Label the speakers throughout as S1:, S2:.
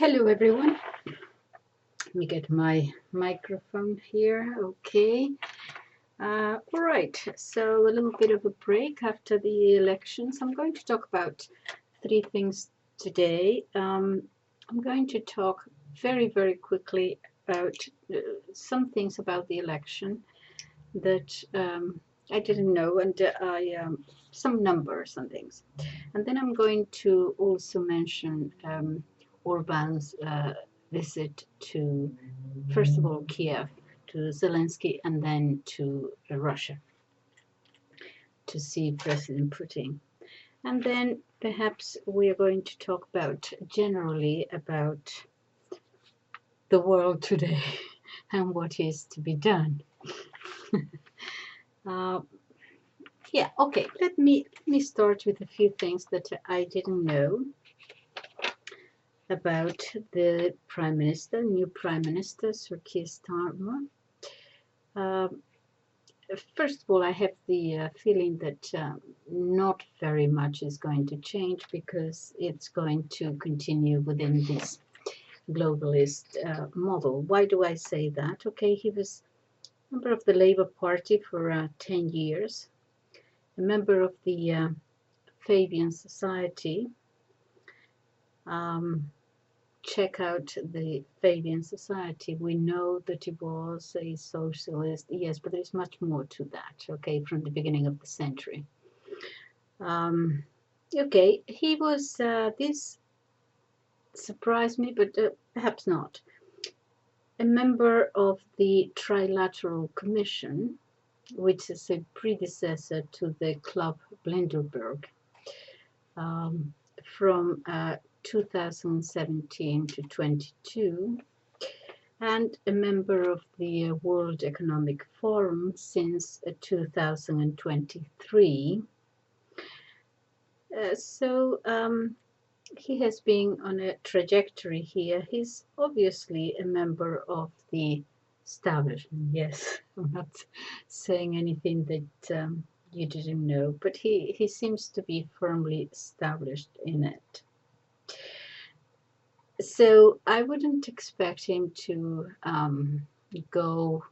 S1: Hello everyone. Let me get my microphone here. Okay. All right. So a little bit of a break after the elections. I'm going to talk about three things today. I'm going to talk very quickly about some things about the election that I didn't know, and some numbers and things. And then I'm going to also mention Orban's visit to, first of all, Kiev, to Zelensky, and then to Russia to see President Putin. And then perhaps we are going to talk about generally about the world today and what is to be done. Yeah, okay. Let me start with a few things that I didn't know about the Prime Minister, new Prime Minister, Sir Keir Starmer. First of all, I have the feeling that not very much is going to change because it's going to continue within this globalist model. Why do I say that? Okay, he was a member of the Labour Party for 10 years, a member of the Fabian Society. Check out the Fabian Society. We know that he was a socialist, yes, but there's much more to that, okay, from the beginning of the century. Okay, he was, this surprised me, but perhaps not, a member of the Trilateral Commission, which is a predecessor to the Club Bilderberg, from 2017 to 22, and a member of the World Economic Forum since 2023. So he has been on a trajectory here. He's obviously a member of the establishment. Yes, I'm not saying anything that you didn't know, but he seems to be firmly established in it. So I wouldn't expect him to go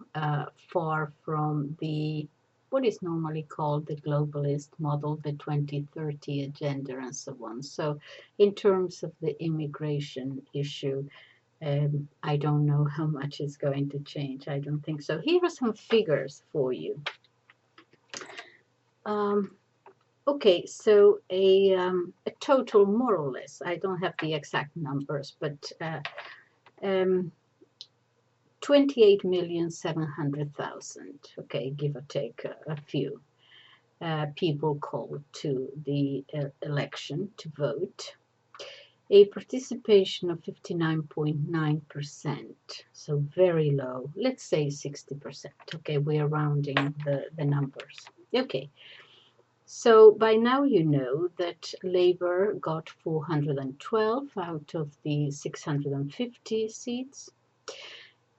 S1: far from the what is normally called the globalist model, the 2030 agenda, and so on. So in terms of the immigration issue, I don't know how much is going to change. I don't think so. Here are some figures for you. Okay, so a total, more or less, I don't have the exact numbers, but 28,700,000, okay, give or take a few, people called to the election to vote. A participation of 59.9%, so very low, let's say 60%, okay, we are rounding the numbers. Okay. So by now you know that Labour got 412 out of the 650 seats.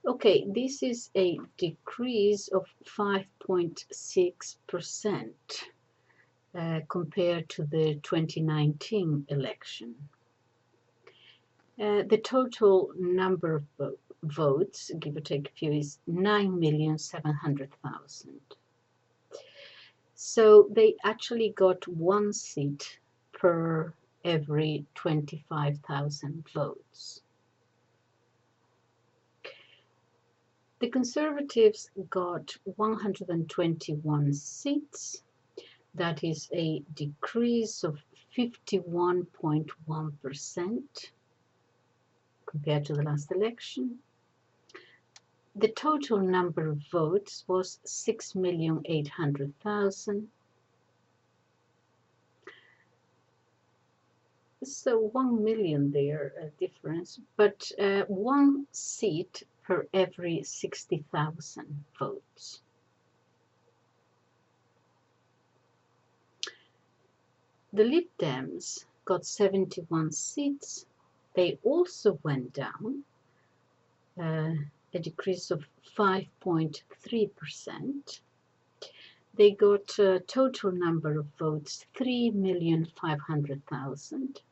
S1: Okay, this is a decrease of 5.6% compared to the 2019 election. The total number of votes, give or take a few, is 9,700,000. So they actually got one seat per every 25,000 votes. The Conservatives got 121 seats. That is a decrease of 51.1% compared to the last election. The total number of votes was 6,800,000. So 1 million there difference, but one seat per every 60,000 votes. The Lib Dems got 71 seats. They also went down, a decrease of 5.3%. They got a total number of votes 3,500,000.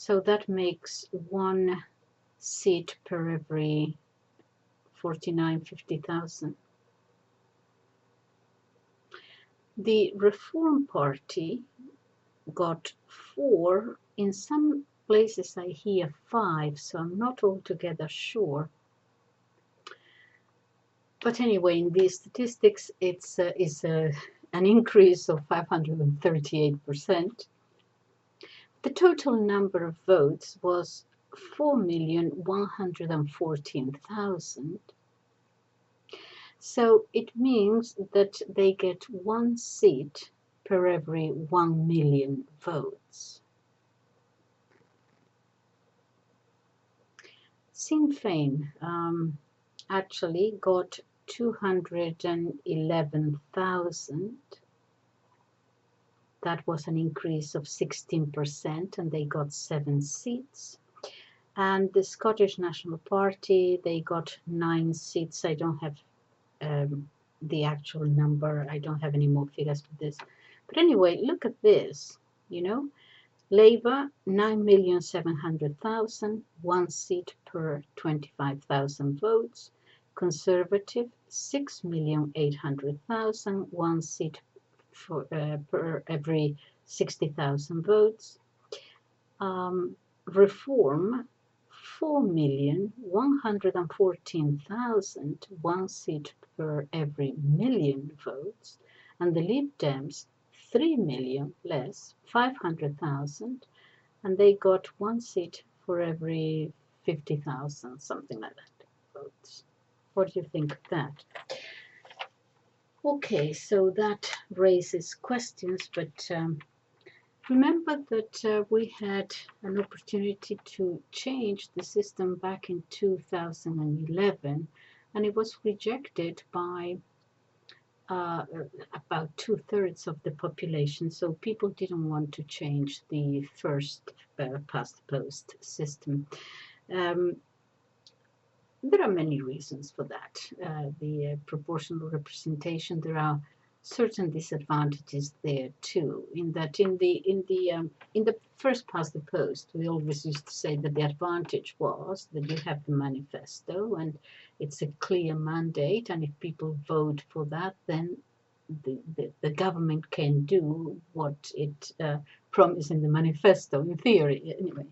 S1: So that makes 1 seat per every 50,000. The Reform Party got 4. In some places I hear 5, so I'm not altogether sure. But anyway, in these statistics, it's an increase of 538%. The total number of votes was 4,114,000. So it means that they get 1 seat per every 1 million votes. Sinn Féin actually got 211,000. That was an increase of 16%, and they got 7 seats. And the Scottish National Party, they got 9 seats. I don't have the actual number. I don't have any more figures for this. But anyway, look at this, you know. Labour, 9,700,000, 1 seat per 25,000 votes. Conservative, 6,800,000, 1 seat for, per every 60,000 votes. Reform, 4,114,000, 1 seat per every million votes. And the Lib Dems, 3 million less, 500,000, and they got 1 seat for every 50,000, something like that, votes. What do you think of that? Okay, so that raises questions, but remember that we had an opportunity to change the system back in 2011, and it was rejected by about 2/3 of the population. So people didn't want to change the first past the post system. There are many reasons for that. The proportional representation, there are certain disadvantages there too. In that, in the first past the post, we always used to say that the advantage was that you have the manifesto and it's a clear mandate, and if people vote for that, then the government can do what it promised in the manifesto, in theory, anyway.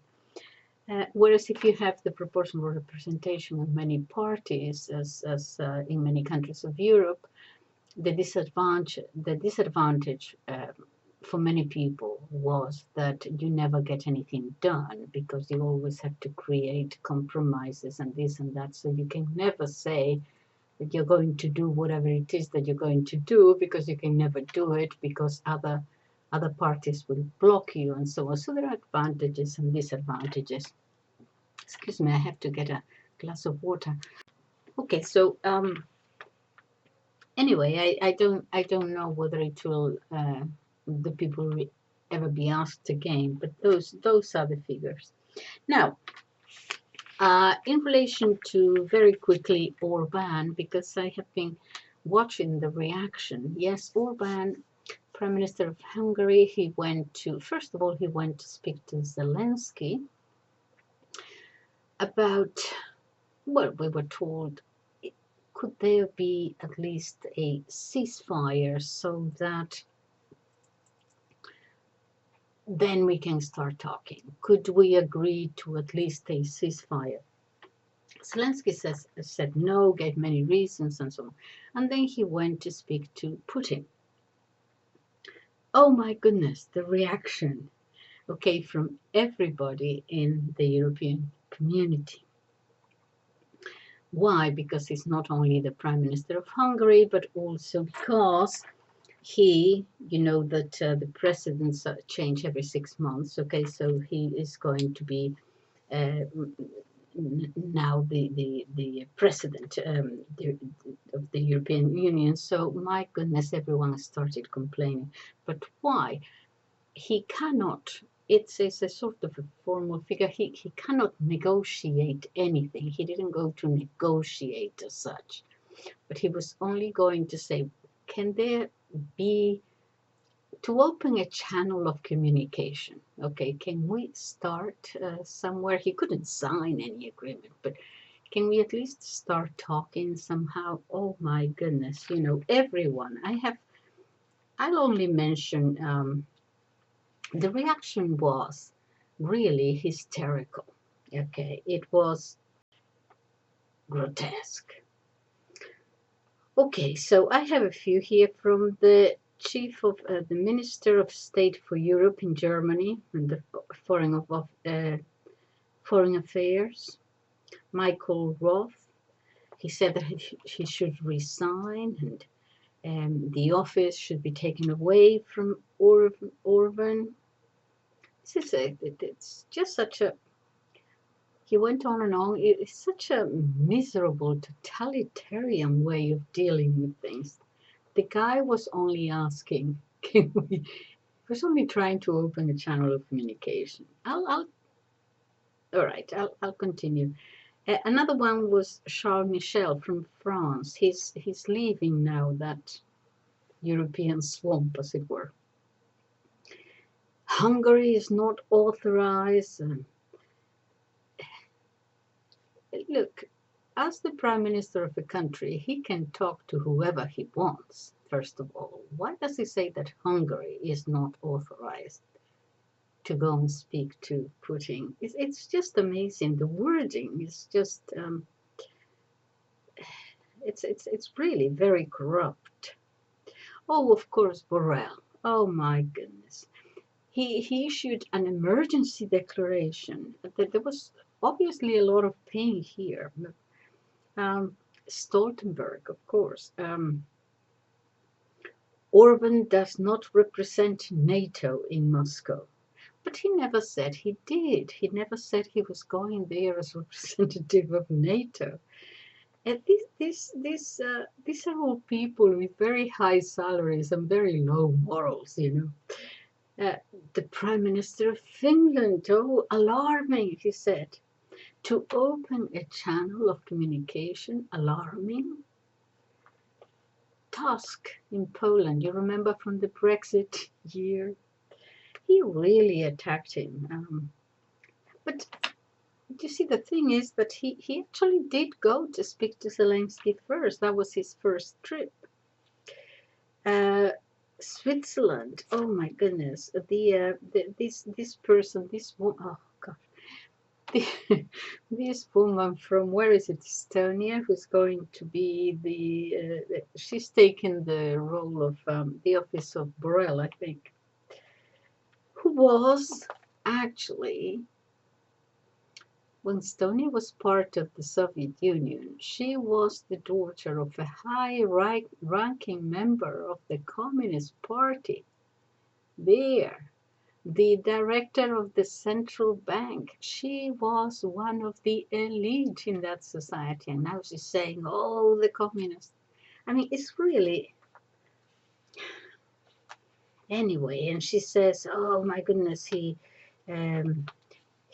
S1: Whereas if you have the proportional representation of many parties, as in many countries of Europe, the disadvantage for many people was that you never get anything done because you always have to create compromises and this and that. So you can never say that you're going to do whatever it is that you're going to do, because you can never do it because other parties will block you and so on. So there are advantages and disadvantages. Excuse me, I have to get a glass of water. Okay, so anyway, I don't know whether it will the people will ever be asked again, but those are the figures. Now, in relation to, very quickly, Orban, because I have been watching the reaction. Yes, Orban, Prime Minister of Hungary, he went to, first of all, he went to speak to Zelensky about, well, we were told, could there be at least a ceasefire so that then we can start talking? Could we agree to at least a ceasefire? Zelensky said no, gave many reasons and so on. And then he went to speak to Putin. Oh my goodness, the reaction, okay, from everybody in the European community. Why? Because he's not only the Prime Minister of Hungary, but also because he, you know that the presidents change every 6 months, okay, so he is going to be now the president of the European Union. So my goodness, everyone started complaining. But why? He cannot, it's a sort of a formal figure, he cannot negotiate anything. He didn't go to negotiate as such, but he was only going to say, can there be to open a channel of communication. Okay, can we start somewhere? He couldn't sign any agreement, but can we at least start talking somehow? Oh my goodness, you know, everyone. I'll only mention the reaction was really hysterical. Okay, it was grotesque. Okay, so I have a few here from the chief of the Minister of State for Europe in Germany and the Foreign Affairs, Michael Roth. He said that he should resign and the office should be taken away from Orban. It's just such a, he went on and on. It's such a miserable, totalitarian way of dealing with things. The guy was only asking, can we, he was only trying to open a channel of communication. All right, I'll continue. Another one was Charles Michel from France. He's leaving now that European swamp, as it were. Hungary is not authorized. Look, as the prime minister of a country, he can talk to whoever he wants, first of all. Why does he say that Hungary is not authorized to go and speak to Putin? It's just amazing. The wording is just, it's really very corrupt. Oh, of course, Borrell. Oh, my goodness. He issued an emergency declaration. There was obviously a lot of pain here. Stoltenberg, of course. Orban does not represent NATO in Moscow. But he never said he did. He never said he was going there as representative of NATO. And these are all people with very high salaries and very low morals, you know. The Prime Minister of Finland, oh, alarming, he said. To open a channel of communication, alarming. Tusk in Poland, you remember from the Brexit year? He really attacked him. But you see, the thing is that he actually did go to speak to Zelensky first. That was his first trip. Switzerland, oh my goodness, this person, this woman, oh god, this woman from, where is it, Estonia, who's going to be she's taken the role of the office of Borrell, I think, who was actually, when Estonia was part of the Soviet Union, she was the daughter of a high-ranking member of the Communist Party. There, the director of the central bank, she was one of the elite in that society. And now she's saying, oh, the communists. I mean, it's really... Anyway, and she says, oh my goodness,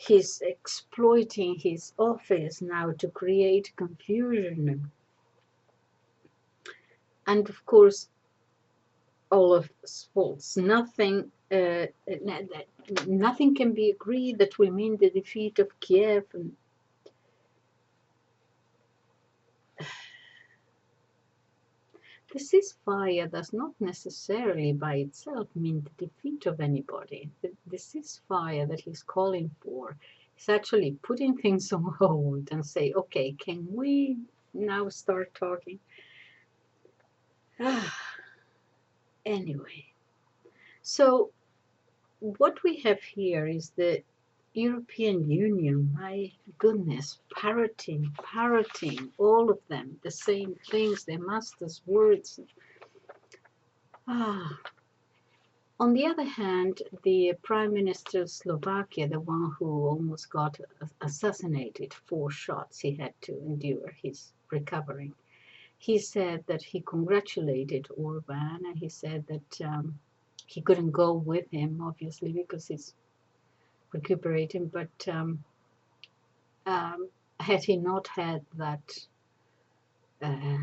S1: he's exploiting his office now to create confusion. And of course, all of it's false. Nothing can be agreed that will mean the defeat of Kiev. And the ceasefire does not necessarily by itself mean the defeat of anybody. The ceasefire that he's calling for is actually putting things on hold and say, okay, can we now start talking? Anyway, so what we have here is the European Union, my goodness, parroting, all of them, the same things, their master's words. On the other hand, the Prime Minister of Slovakia, the one who almost got assassinated, 4 shots he had to endure, he's recovering. He said that he congratulated Orban, and he said that he couldn't go with him, obviously, because he's recuperating, but had he not had that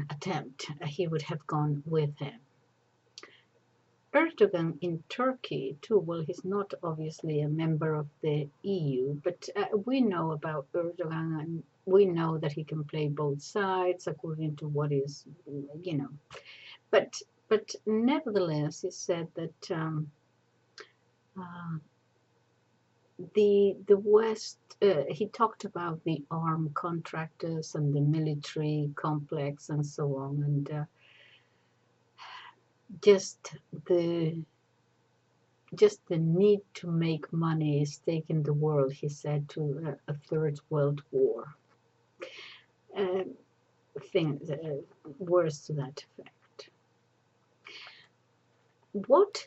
S1: attempt, he would have gone with him. Erdogan in Turkey too, well, he's not obviously a member of the EU, but we know about Erdogan, and we know that he can play both sides according to what is, you know. But nevertheless, he said that uh, the West. He talked about the armed contractors and the military complex and so on, and just the need to make money is taking the world, he said, to a third world war. Things words to that effect. What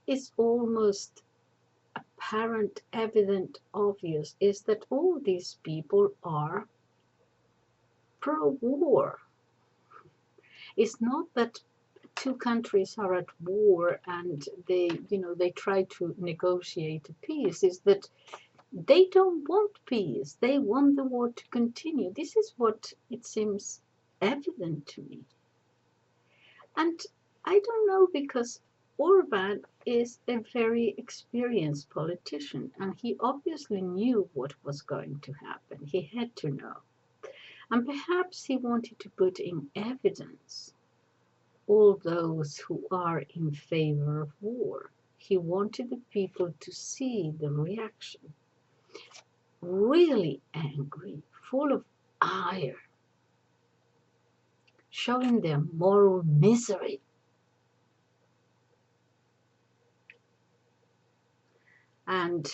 S1: is almost apparent, evident, obvious is that all these people are pro-war. It's not that two countries are at war and they try to negotiate a peace. Is that they don't want peace. They want the war to continue. This is what it seems evident to me. And I don't know, because Orban is a very experienced politician, and he obviously knew what was going to happen. He had to know. And perhaps he wanted to put in evidence all those who are in favor of war. He wanted the people to see the reaction. Really angry, full of ire, showing their moral misery. And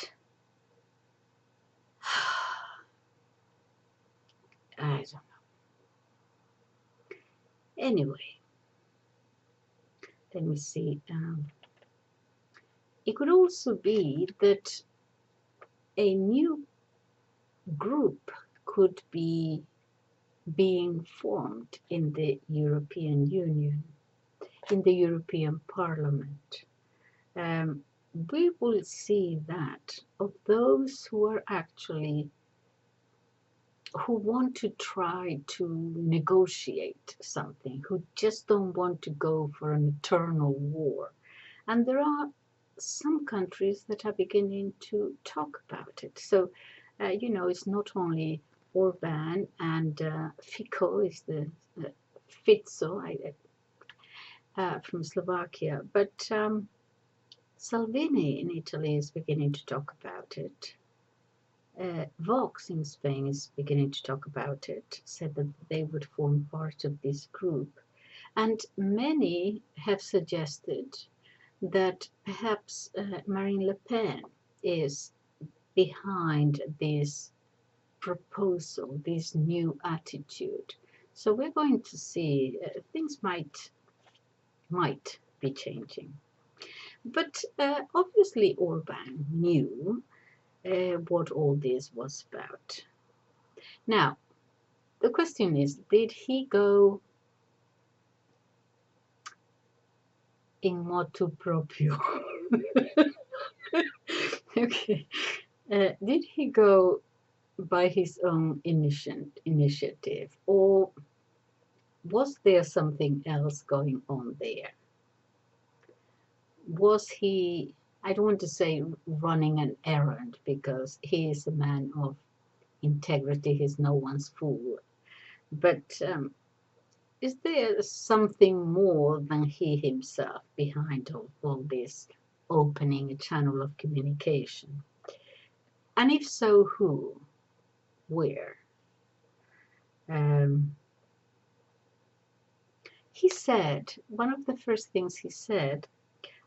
S1: I don't know. Anyway, let me see. It could also be that a new group could be being formed in the European Union, in the European Parliament. We will see that of those who are actually who want to try to negotiate something, who just don't want to go for an eternal war. And there are some countries that are beginning to talk about it. So, it's not only Orban and Fico is the Fico from Slovakia, but Salvini in Italy is beginning to talk about it. Vox in Spain is beginning to talk about it, said that they would form part of this group. And many have suggested that perhaps Marine Le Pen is behind this proposal, this new attitude. So we're going to see things might be changing. But obviously Orban knew what all this was about. Now, the question is, did he go in motu proprio? Okay. Did he go by his own initiative, or was there something else going on there? Was he, I don't want to say running an errand, because he is a man of integrity, he's no one's fool. But is there something more than he himself behind all this, opening a channel of communication? And if so, who? Where? He said, one of the first things he said,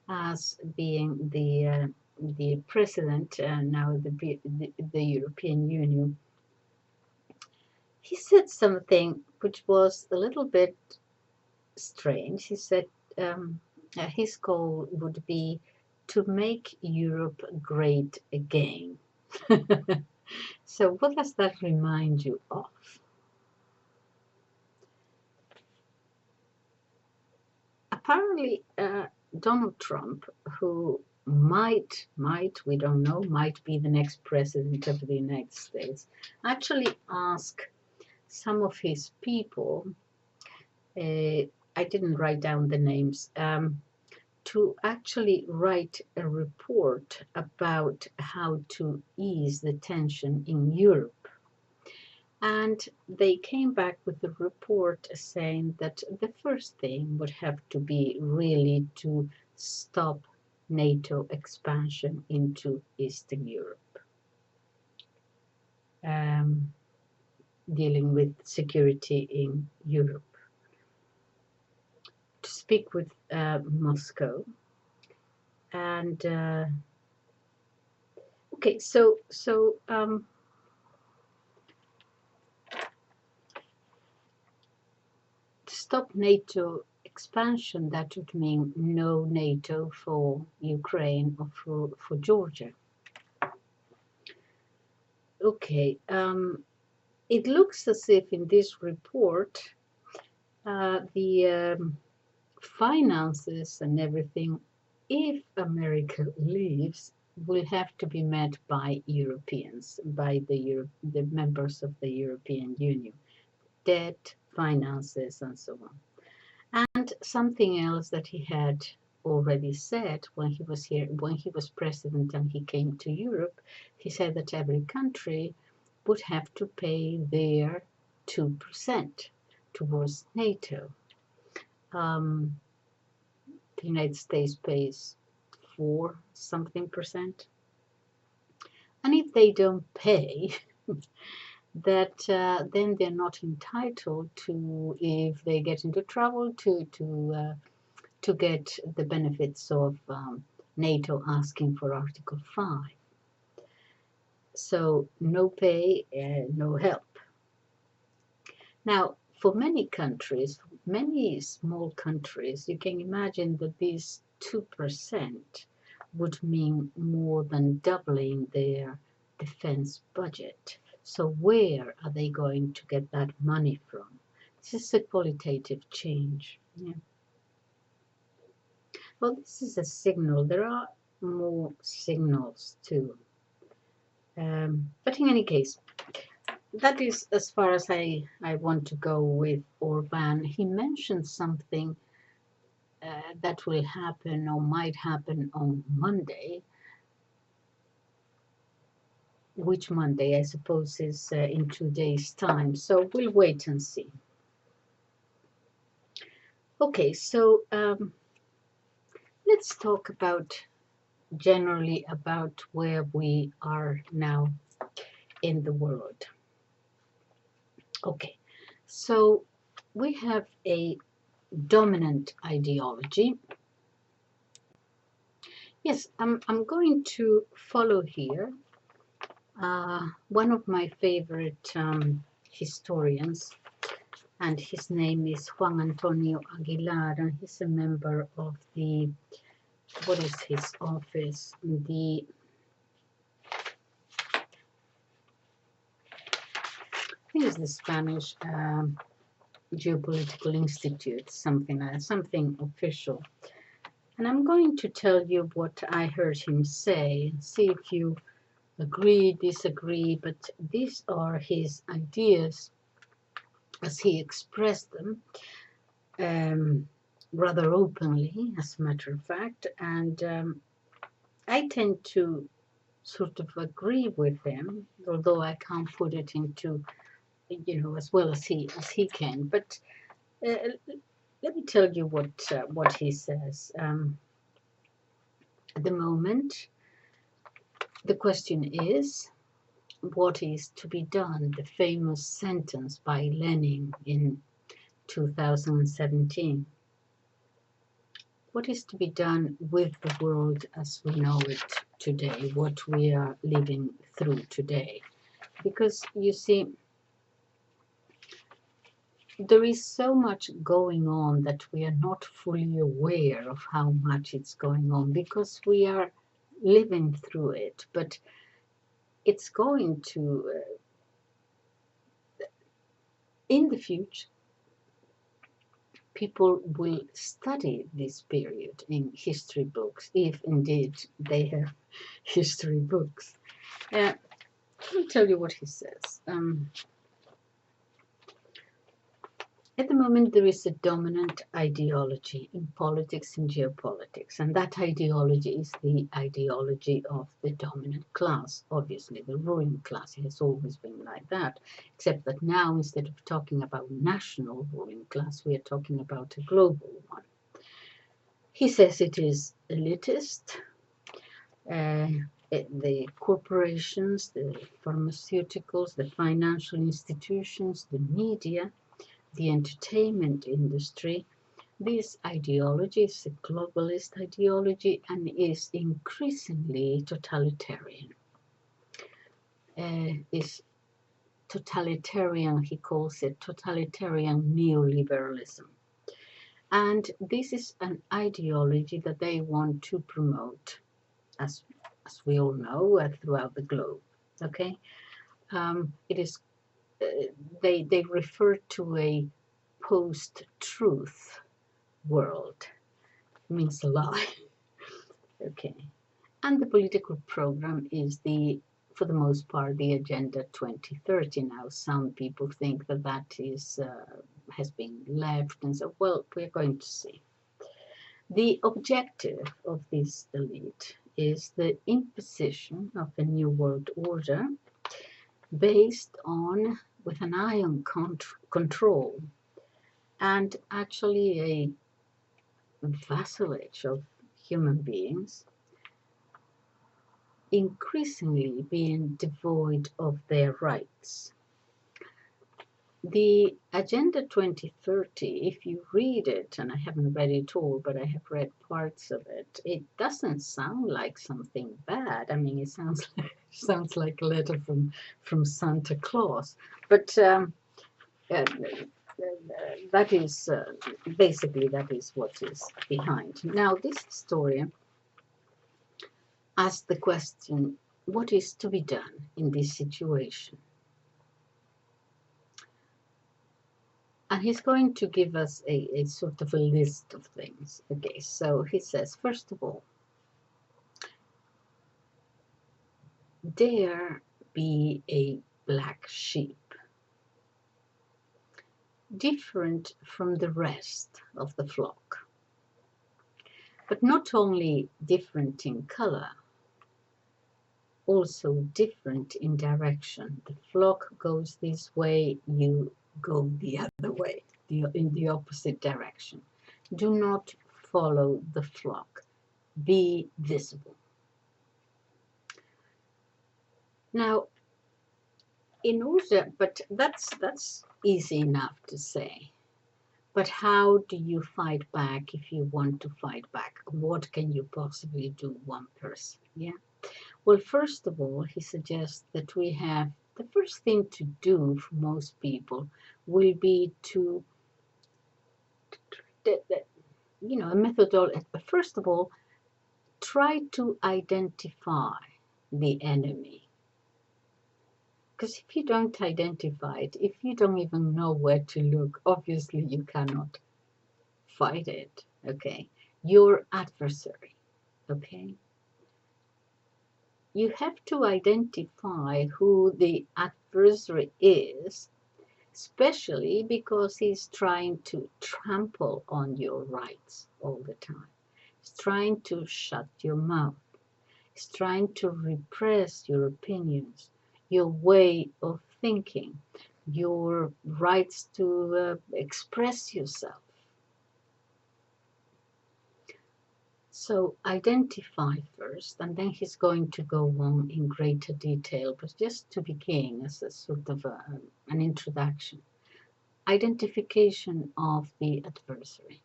S1: as being the president now the European Union, he said something which was a little bit strange. He said his goal would be to make Europe great again. So what does that remind you of? Apparently, Donald Trump, who might, we don't know, might be the next president of the United States, actually asked some of his people, I didn't write down the names, to actually write a report about how to ease the tension in Europe. And they came back with a report saying that the first thing would have to be really to stop NATO expansion into Eastern Europe, dealing with security in Europe. To speak with Moscow. And okay, so to stop NATO expansion, that would mean no NATO for Ukraine or for Georgia. Okay, it looks as if in this report the finances and everything, if America leaves, will have to be met by Europeans, by the members of the European Union. Debt, finances, and so on. And something else that he had already said when he was here, when he was president and he came to Europe, he said that every country would have to pay their 2% towards NATO. The United States pays 4 something percent. And if they don't pay, that then they're not entitled to, if they get into trouble, to get the benefits of NATO asking for Article 5. So no pay, no help. Now, for many countries, many small countries, you can imagine that these 2% would mean more than doubling their defense budget. So where are they going to get that money from? This is a qualitative change. Yeah. Well, this is a signal. There are more signals too. But in any case, that is as far as I want to go with Orban. He mentioned something that will happen or might happen on Monday. Which Monday, I suppose, is in 2 days' time. So we'll wait and see. Okay, so let's talk generally about where we are now in the world. Okay, so we have a dominant ideology. Yes, I'm going to follow here one of my favorite historians, and his name is Juan Antonio Aguilar, and he's a member of the, what is his office? The I think it's the Spanish Geo-political Institute, something official. And I'm going to tell you what I heard him say, and see if you agree, disagree, but these are his ideas as he expressed them, rather openly, as a matter of fact, and I tend to sort of agree with him, although I can't put it into, as well as he can. But let me tell you what he says. At the moment, the question is, what is to be done? The famous sentence by Lenin in 2017. What is to be done with the world as we know it today, what we are living through today? Because you see, there is so much going on that we are not fully aware of how much it's going on, because we are living through it. But it's going to, in the future, people will study this period in history books, if indeed they have history books. Let me tell you what he says. At the moment, there is a dominant ideology in politics and geopolitics, and that ideology is the ideology of the dominant class, obviously the ruling class. It has always been like that, except that now, instead of talking about national ruling class, we are talking about a global one. He says it is elitist. The corporations, the pharmaceuticals, the financial institutions, the media, the entertainment industry. This ideology is a globalist ideology and is increasingly totalitarian. Is totalitarian, he calls it totalitarian neoliberalism. And this is an ideology that they want to promote, as we all know, throughout the globe. Okay, it is. They refer to a post-truth world. It means a lie. Okay, and the political program is for the most part, the Agenda 2030. Now, some people think that that is has been left, and so well, we're going to see. The objective of this elite is the imposition of a new world order based on, with an eye on control, and actually a vassalage of human beings increasingly being devoid of their rights. The Agenda 2030, if you read it, and I haven't read it all, but I have read parts of it, it doesn't sound like something bad. I mean, it sounds like a letter from Santa Claus. But that is basically that is what is behind. Now, this historian asked the question, what is to be done in this situation? And he's going to give us a sort of a list of things. Okay, so he says, first of all, there be a black sheep, different from the rest of the flock, but not only different in color, also different in direction. The flock goes this way, you go the other way, in the opposite direction. Do not follow the flock. Be visible. Now, in order, but that's easy enough to say. But how do you fight back if you want to fight back? What can you possibly do, one person? Yeah. Well, first of all, he suggests that we have the first thing to do for most people will be to, a methodology. First of all, try to identify the enemy. Because if you don't identify it, if you don't even know where to look, obviously you cannot fight it. Okay, your adversary. Okay. You have to identify who the adversary is, especially because he's trying to trample on your rights all the time. He's trying to shut your mouth. He's trying to repress your opinions, your way of thinking, your rights to express yourself. So identify first, and then he's going to go on in greater detail, but just to begin as a sort of an introduction. Identification of the adversary.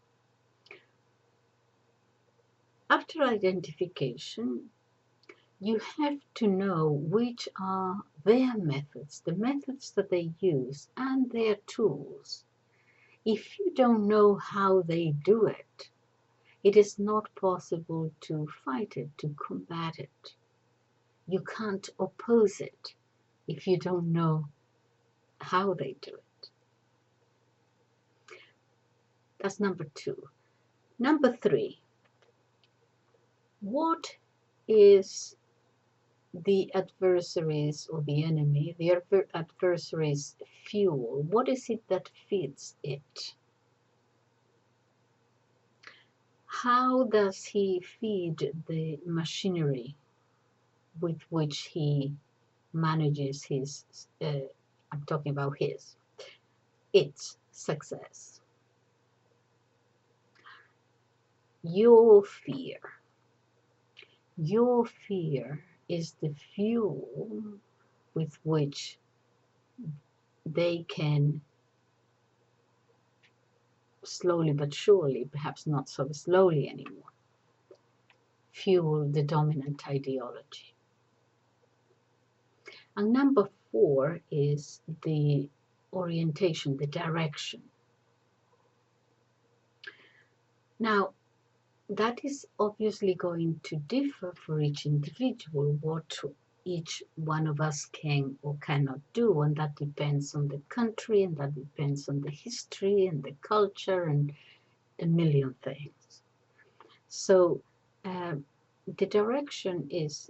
S1: After identification, you have to know which are their methods, the methods that they use, and their tools. If you don't know how they do it, it is not possible to fight it, to combat it. You can't oppose it if you don't know how they do it. That's number 2. Number 3, what is the adversaries or the enemy, the adversaries' fuel, what is it that feeds it? How does he feed the machinery with which he manages his, I'm talking about its success? Your fear. Your fear is the fuel with which they can slowly but surely, perhaps not so slowly anymore, fuel the dominant ideology. And number 4 is the orientation, the direction. Now, that is obviously going to differ for each individual, what each one of us can or cannot do, and that depends on the country, and that depends on the history and the culture and a million things. So the direction is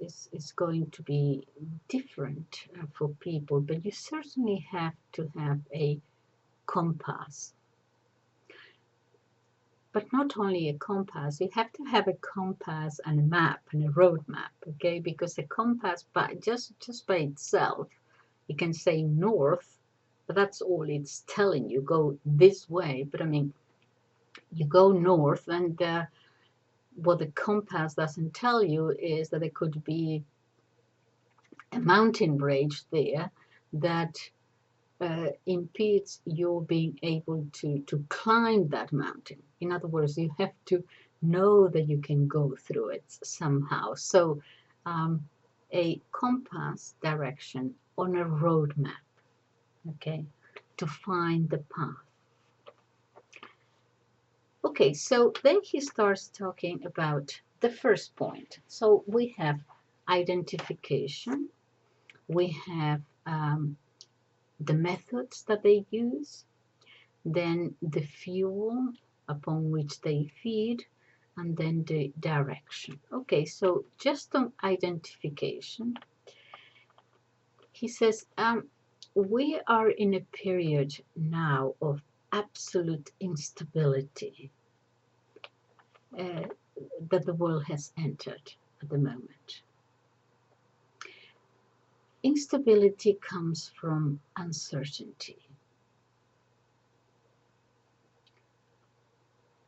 S1: going to be different for people, but you certainly have to have a compass. But not only a compass, you have to have a compass and a map and a road map, okay? Because a compass, by just by itself, you can say north, but that's all it's telling you, go this way. But I mean, you go north, and what the compass doesn't tell you is that there could be a mountain range there that impedes your being able to climb that mountain. In other words, you have to know that you can go through it somehow. So a compass direction on a road map, okay, to find the path. Okay, so then he starts talking about the first point. So we have identification, we have the methods that they use, then the fuel upon which they feed, and then the direction. Okay, so just on identification, he says, we are in a period now of absolute instability that the world has entered at the moment. Instability comes from uncertainty,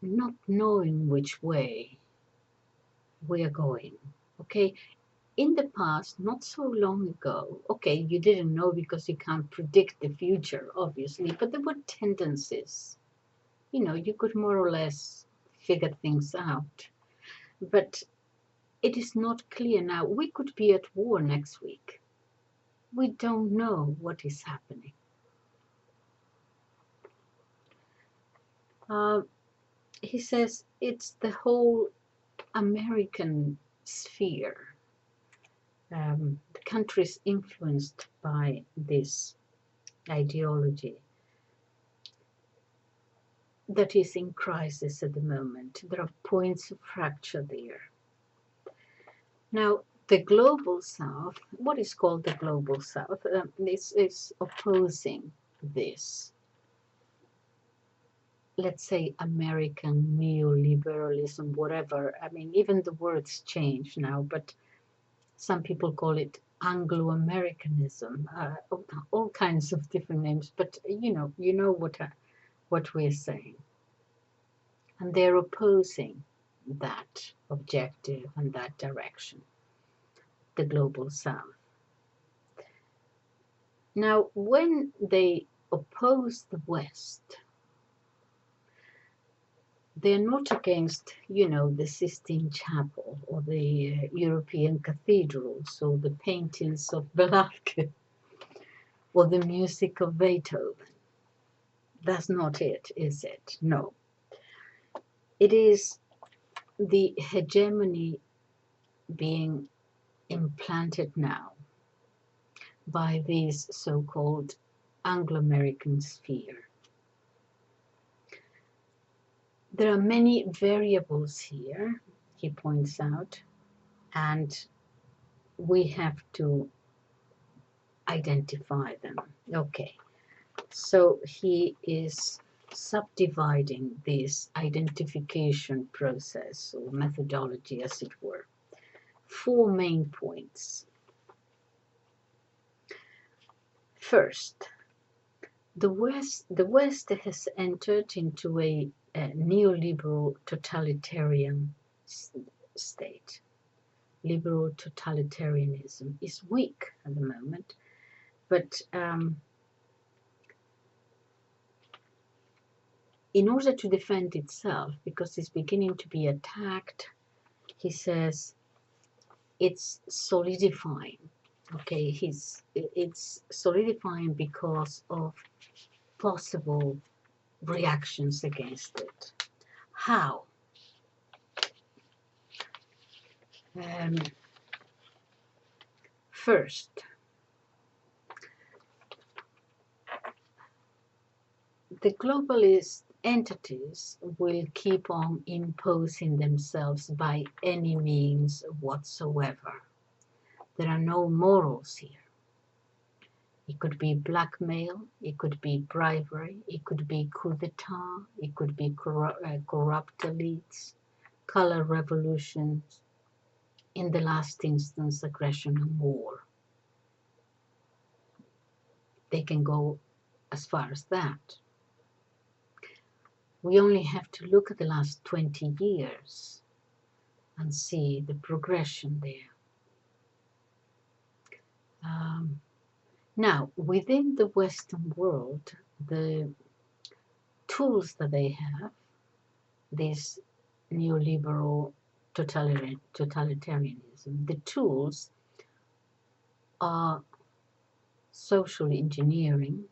S1: not knowing which way we are going. Okay, in the past, not so long ago, okay, you didn't know because you can't predict the future, obviously, but there were tendencies. You know, you could more or less figure things out. But it is not clear now. We could be at war next week. We don't know what is happening. He says it's the whole American sphere. The countries influenced by this ideology that is in crisis at the moment. There are points of fracture there. Now, the global south, what is called the global south, is opposing this, let's say, American neoliberalism, whatever. I mean, even the words change now, but some people call it Anglo-Americanism, all kinds of different names, but you know what we're saying. And they're opposing that objective and that direction, the global south. Now, when they oppose the West, they're not against, the Sistine Chapel or the European cathedrals or the paintings of Velázquez or the music of Beethoven. That's not it, is it? No. It is the hegemony being implanted now by this so-called Anglo-American sphere. There are many variables here, he points out, and we have to identify them. Okay, so he is subdividing this identification process or methodology, as it were. 4 main points. First, the West has entered into a neoliberal totalitarian state. Liberal totalitarianism is weak at the moment, but in order to defend itself, because it's beginning to be attacked, he says it's solidifying. Okay, it's solidifying because of possible reactions against it. How? First, the globalist entities will keep on imposing themselves by any means whatsoever. There are no morals here. It could be blackmail, it could be bribery, it could be coup d'etat, it could be corrupt elites, color revolutions, in the last instance, aggression and war. They can go as far as that. We only have to look at the last 20 years and see the progression there. Now, within the Western world, the tools that they have, this neoliberal totalitarianism, the tools are social engineering,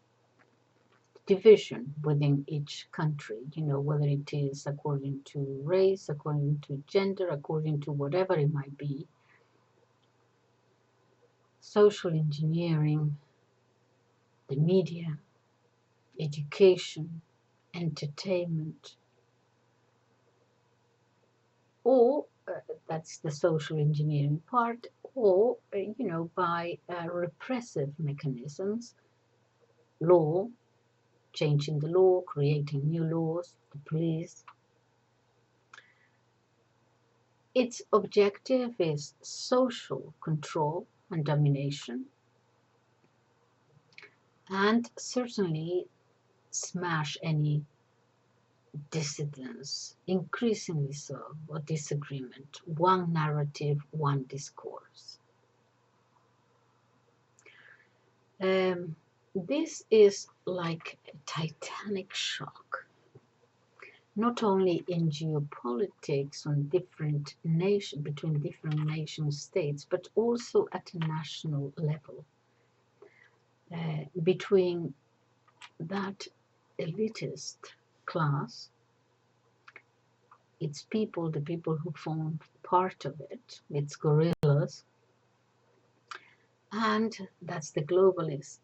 S1: division within each country, whether it is according to race, according to gender, according to whatever it might be. Social engineering, the media, education, entertainment, or that's the social engineering part, or by repressive mechanisms, law, changing the law, creating new laws, the police. Its objective is social control and domination, and certainly smash any dissidence, increasingly so, or disagreement. One narrative, one discourse. This is like a titanic shock, not only in geopolitics on different between different nation states, but also at a national level, between that elitist class, its people, the people who form part of it, its guerrillas, and that's the globalist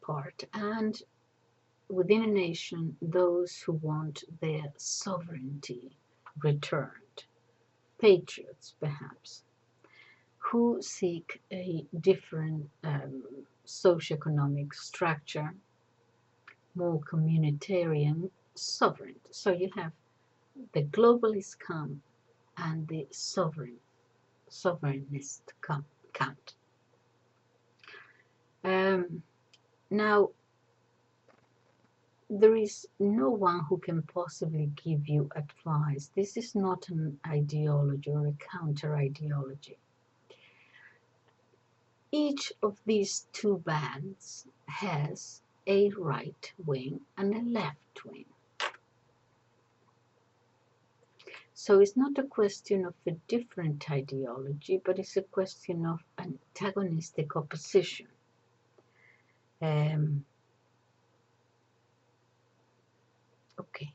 S1: part, and within a nation, those who want their sovereignty returned, patriots perhaps, who seek a different socioeconomic structure, more communitarian, sovereign. So you have the globalist camp and the sovereignist camp. Now, there is no one who can possibly give you advice. This is not an ideology or a counter-ideology. Each of these two bands has a right wing and a left wing. So it's not a question of a different ideology, but it's a question of antagonistic opposition. Okay.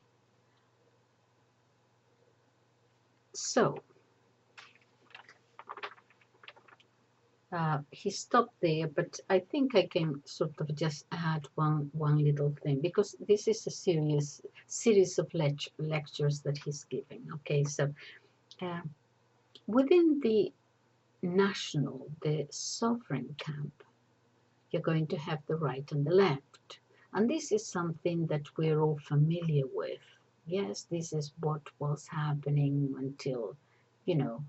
S1: So he stopped there, but I think I can sort of just add one little thing, because this is a series of lectures that he's giving. Okay, so within the national, the sovereign camp, you're going to have the right and the left. And this is something that we're all familiar with. Yes, this is what was happening until, you know,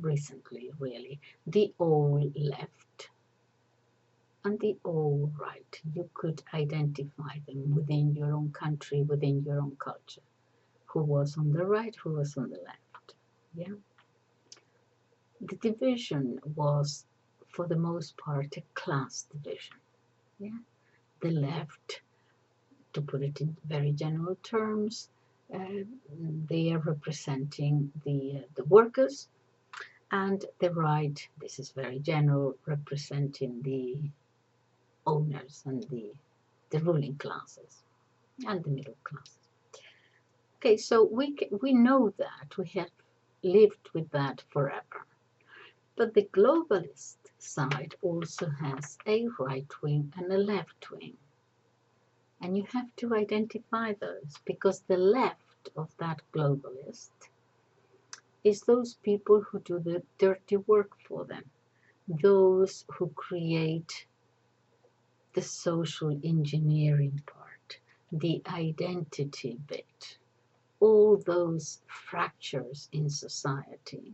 S1: recently, really. The all left and the all right. You could identify them within your own country, within your own culture. Who was on the right, who was on the left. Yeah. The division was, for the most part, a class division. Yeah. The left, to put it in very general terms, they are representing the workers, and the right, this is very general, representing the owners and the ruling classes and the middle classes. Okay, so we know that, we have lived with that forever. But the globalist side also has a right wing and a left wing. And you have to identify those, because the left of that globalist is those people who do the dirty work for them, those who create the social engineering part, the identity bit, all those fractures in society.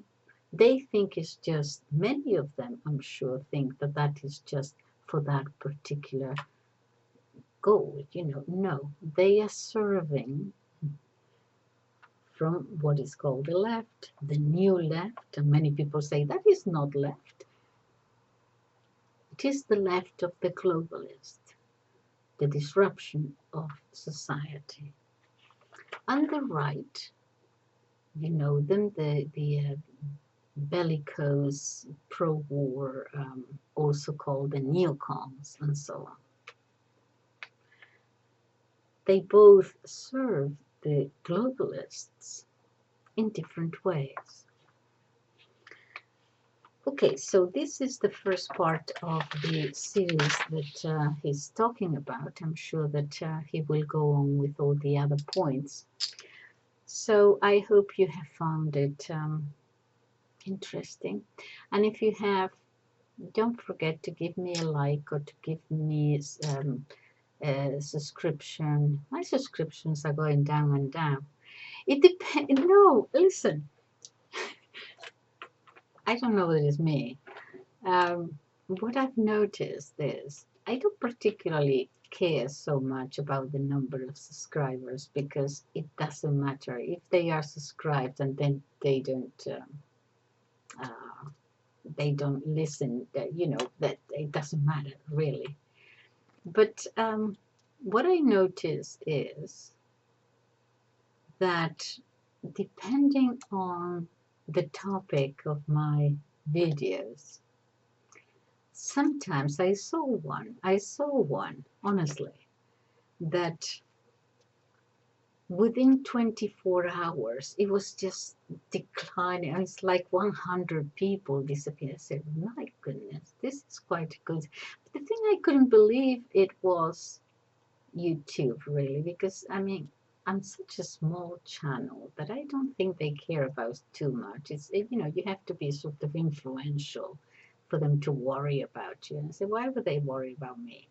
S1: They think it's just, many of them, I'm sure, think that that is just for that particular goal. No, they are serving from what is called the left, the new left, and many people say that is not left. It is the left of the globalist, the disruption of society. And the right, you know them, the bellicose, pro-war, also called the neocons, and so on. They both serve the globalists in different ways. Okay, so this is the first part of the series that he's talking about. I'm sure that he will go on with all the other points. So I hope you have found it interesting. And if you have, don't forget to give me a like or to give me a subscription. My subscriptions are going down and down. It depends. No, listen. I don't know whether it's me. What I've noticed is I don't particularly care so much about the number of subscribers, because it doesn't matter if they are subscribed and then they don't listen. That it doesn't matter really. But what I notice is that depending on the topic of my videos, sometimes I saw one, honestly, that within 24 hours, it was just declining. It's like 100 people disappeared. I said, my goodness, this is quite good. But the thing I couldn't believe, it was YouTube, really, because, I mean, I'm such a small channel that I don't think they care about too much. You have to be sort of influential for them to worry about you. And I say, why would they worry about me?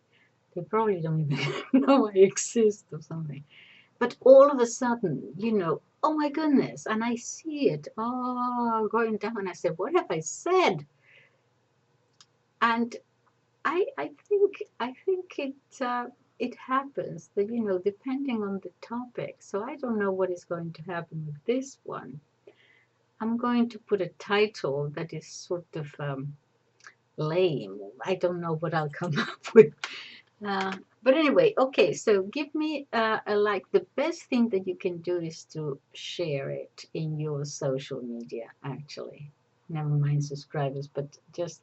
S1: They probably don't even know I exist or something. But all of a sudden, oh my goodness, and I see it, going down. And I said, what have I said? And I think it happens that, depending on the topic. So I don't know what is going to happen with this one. I'm going to put a title that is sort of lame. I don't know what I'll come up with. But anyway, okay, so give me a like. The best thing that you can do is to share it in your social media, actually. Never mind subscribers, but just,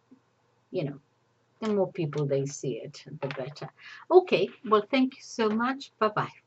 S1: the more people they see it, the better. Okay, well, thank you so much. Bye-bye.